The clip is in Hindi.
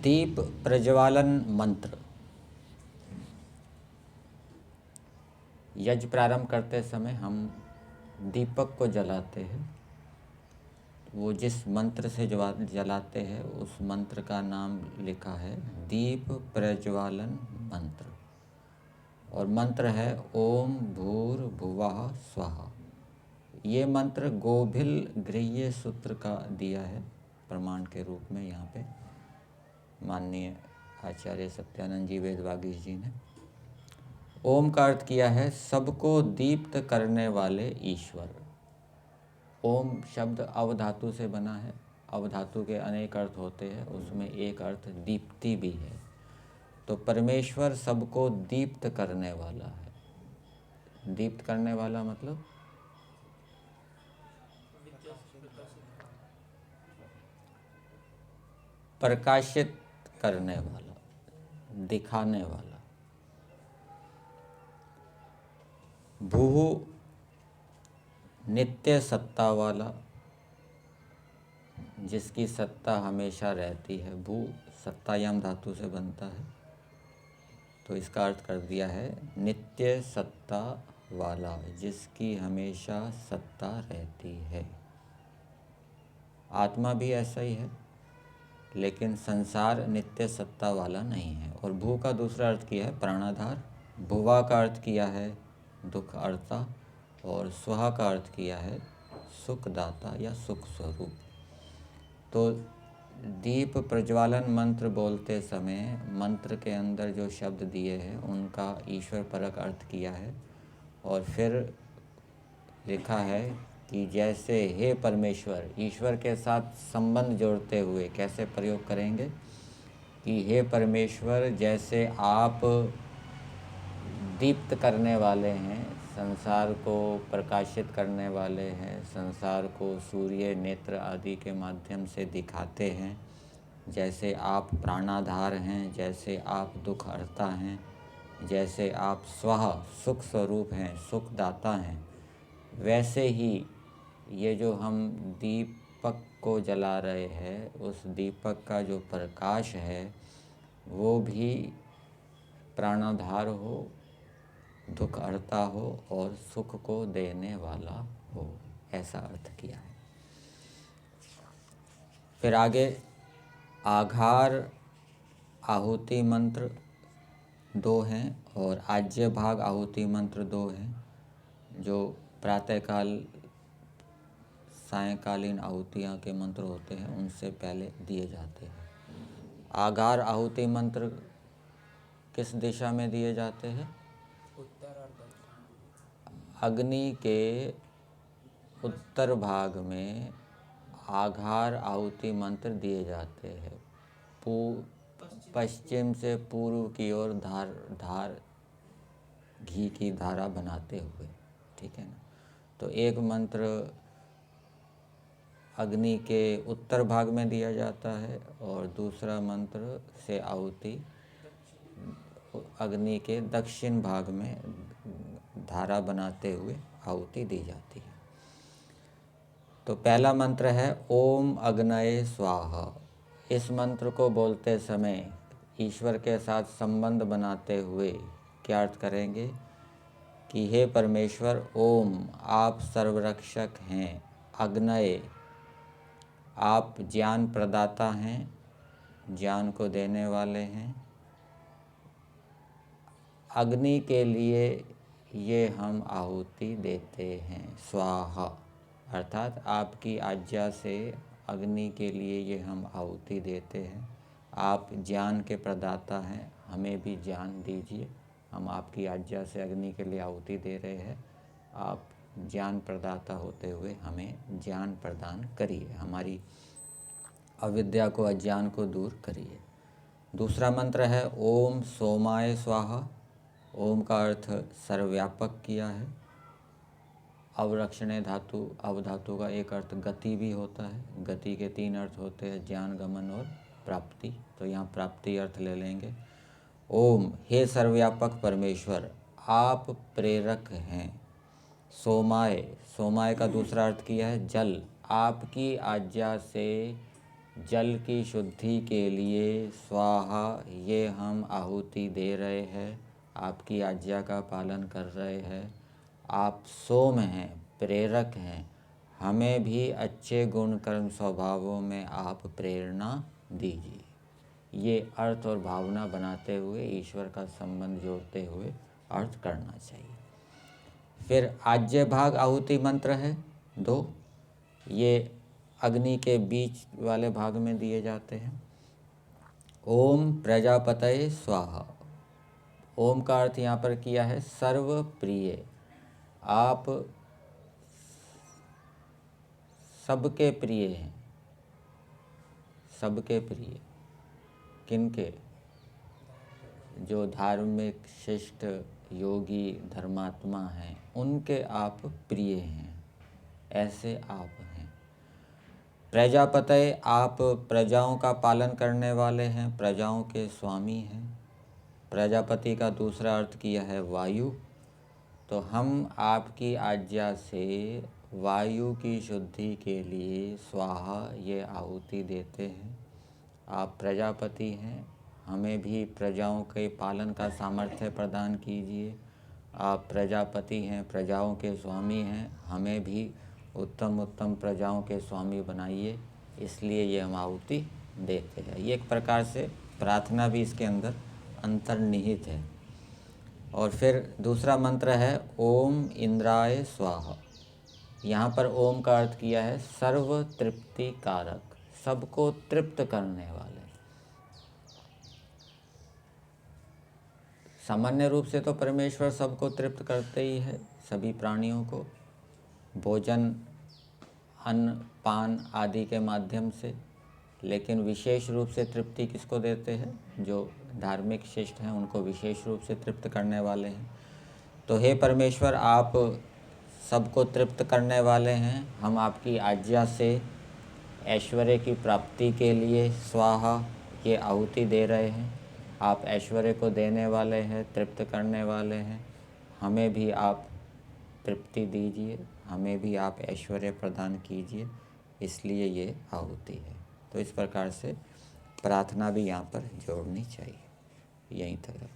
दीप प्रज्वालन मंत्र। यज्ञ प्रारंभ करते समय हम दीपक को जलाते हैं। वो जिस मंत्र से जलाते हैं उस मंत्र का नाम लिखा है दीप प्रज्वालन मंत्र, और मंत्र है ओम भूर्भुवः स्वः। ये मंत्र गोभिल गृह्य सूत्र का दिया है प्रमाण के रूप में यहाँ पे माननीय आचार्य सत्यानंद जी वेदवागीश जी ने। ओम का अर्थ किया है सबको दीप्त करने वाले ईश्वर। ओम शब्द अवधातु से बना है। अवधातु के अनेक अर्थ होते हैं, उसमें एक अर्थ दीप्ति भी है। तो परमेश्वर सबको दीप्त करने वाला है। दीप्त करने वाला मतलब प्रकाशित करने वाला, दिखाने वाला। भू नित्य सत्ता वाला, जिसकी सत्ता हमेशा रहती है। भू सत्तायाम धातु से बनता है, तो इसका अर्थ कर दिया है नित्य सत्ता वाला, जिसकी हमेशा सत्ता रहती है। आत्मा भी ऐसा ही है, लेकिन संसार नित्य सत्ता वाला नहीं है। और भू का दूसरा अर्थ किया है प्राणाधार। भुवा का अर्थ किया है दुख अर्ता, और स्वहा का अर्थ किया है सुखदाता या सुख स्वरूप। तो दीप प्रज्वालन मंत्र बोलते समय मंत्र के अंदर जो शब्द दिए हैं उनका ईश्वर परक अर्थ किया है, और फिर लिखा है कि जैसे हे परमेश्वर, ईश्वर के साथ संबंध जोड़ते हुए कैसे प्रयोग करेंगे कि हे परमेश्वर, जैसे आप दीप्त करने वाले हैं, संसार को प्रकाशित करने वाले हैं, संसार को सूर्य नेत्र आदि के माध्यम से दिखाते हैं, जैसे आप प्राणाधार हैं, जैसे आप दुख हरता हैं, जैसे आप स्वः सुख स्वरूप हैं, सुखदाता हैं, वैसे ही ये जो हम दीपक को जला रहे हैं, उस दीपक का जो प्रकाश है वो भी प्राणाधार हो, दुख हरता हो और सुख को देने वाला हो, ऐसा अर्थ किया है। फिर आगे आघार आहुति मंत्र 2 हैं और आज्य भाग आहुति मंत्र 2 हैं, जो प्रातःकाल सायंकालीन आहुतियाँ के मंत्र होते हैं उनसे पहले दिए जाते हैं। आघार आहुति मंत्र किस दिशा में दिए जाते हैं? अग्नि के उत्तर भाग में आघार आहुति मंत्र दिए जाते हैं, पश्चिम से पूर्व की ओर धार घी की धारा बनाते हुए, ठीक है ना। तो एक मंत्र अग्नि के उत्तर भाग में दिया जाता है और दूसरा मंत्र से आहुति अग्नि के दक्षिण भाग में धारा बनाते हुए आहुति दी जाती है। तो पहला मंत्र है ओम अग्नये स्वाहा। इस मंत्र को बोलते समय ईश्वर के साथ संबंध बनाते हुए क्या अर्थ करेंगे कि हे परमेश्वर, ओम आप सर्वरक्षक हैं, अग्नये आप ज्ञान प्रदाता हैं, ज्ञान को देने वाले हैं। अग्नि के लिए ये हम आहुति देते हैं, स्वाहा, अर्थात आपकी आज्ञा से अग्नि के लिए ये हम आहुति देते हैं। आप ज्ञान के प्रदाता हैं, हमें भी ज्ञान दीजिए। हम आपकी आज्ञा से अग्नि के लिए आहुति दे रहे हैं, आप ज्ञान प्रदाता होते हुए हमें ज्ञान प्रदान करिए, हमारी अविद्या को, अज्ञान को दूर करिए। दूसरा मंत्र है ओम सोमाय स्वाहा। ओम का अर्थ सर्वव्यापक किया है। अवरक्षणे धातु, अवधातु का एक अर्थ गति भी होता है। गति के 3 अर्थ होते हैं, ज्ञान, गमन और प्राप्ति। तो यहाँ प्राप्ति अर्थ ले लेंगे। ओम हे सर्वव्यापक परमेश्वर, आप प्रेरक हैं। सोमाय, सोमाय का दूसरा अर्थ किया है जल। आपकी आज्ञा से जल की शुद्धि के लिए स्वाहा ये हम आहुति दे रहे हैं, आपकी आज्ञा का पालन कर रहे हैं। आप सोम हैं, प्रेरक हैं, हमें भी अच्छे गुण कर्म स्वभावों में आप प्रेरणा दीजिए। ये अर्थ और भावना बनाते हुए ईश्वर का संबंध जोड़ते हुए अर्थ करना चाहिए। फिर आज्य भाग आहुति मंत्र है 2, ये अग्नि के बीच वाले भाग में दिए जाते हैं। ओम प्रजापतये स्वाहा। ओम का अर्थ यहाँ पर किया है सर्व प्रिय। आप सबके प्रिय हैं। सबके प्रिय किनके? जो धार्मिक शिष्ट योगी धर्मात्मा हैं, उनके आप प्रिय हैं, ऐसे आप हैं। प्रजापतये, आप प्रजाओं का पालन करने वाले हैं, प्रजाओं के स्वामी हैं। प्रजापति का दूसरा अर्थ किया है वायु। तो हम आपकी आज्ञा से वायु की शुद्धि के लिए स्वाहा ये आहुति देते हैं। आप प्रजापति हैं, हमें भी प्रजाओं के पालन का सामर्थ्य प्रदान कीजिए। आप प्रजापति हैं, प्रजाओं के स्वामी हैं, हमें भी उत्तम उत्तम प्रजाओं के स्वामी बनाइए। इसलिए ये हम आहुति देते हैं। ये एक प्रकार से प्रार्थना भी इसके अंदर अंतर्निहित है। और फिर दूसरा मंत्र है ओम इंद्राय स्वाहा। यहाँ पर ओम का अर्थ किया है सर्व तृप्ति कारक, सबको तृप्त करने वाले। सामान्य रूप से तो परमेश्वर सबको तृप्त करते ही है, सभी प्राणियों को भोजन, अन्न, पान आदि के माध्यम से। लेकिन विशेष रूप से तृप्ति किसको देते हैं? जो धार्मिक शिष्ट हैं, उनको विशेष रूप से तृप्त करने वाले हैं। तो हे परमेश्वर, आप सबको तृप्त करने वाले हैं। हम आपकी आज्ञा से ऐश्वर्य की प्राप्ति के लिए स्वाहा ये आहुति दे रहे हैं। आप ऐश्वर्य को देने वाले हैं, तृप्त करने वाले हैं। हमें भी आप तृप्ति दीजिए, हमें भी आप ऐश्वर्य प्रदान कीजिए, इसलिए ये आहुति है। तो इस प्रकार से प्रार्थना भी यहाँ पर जोड़नी चाहिए। यहीं तक।